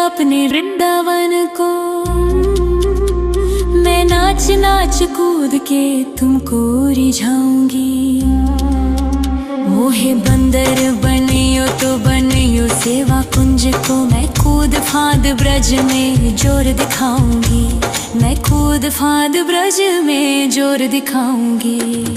अपने वृंदावन को। मैं नाच नाच कूद के तुमको रिझाऊंगी। मोहे बंदर बनियो तो बनियो सेवा कुंज को। मैं कूद फांद ब्रज में जोर दिखाऊंगी। मैं कूद फांद ब्रज में जोर दिखाऊंगी।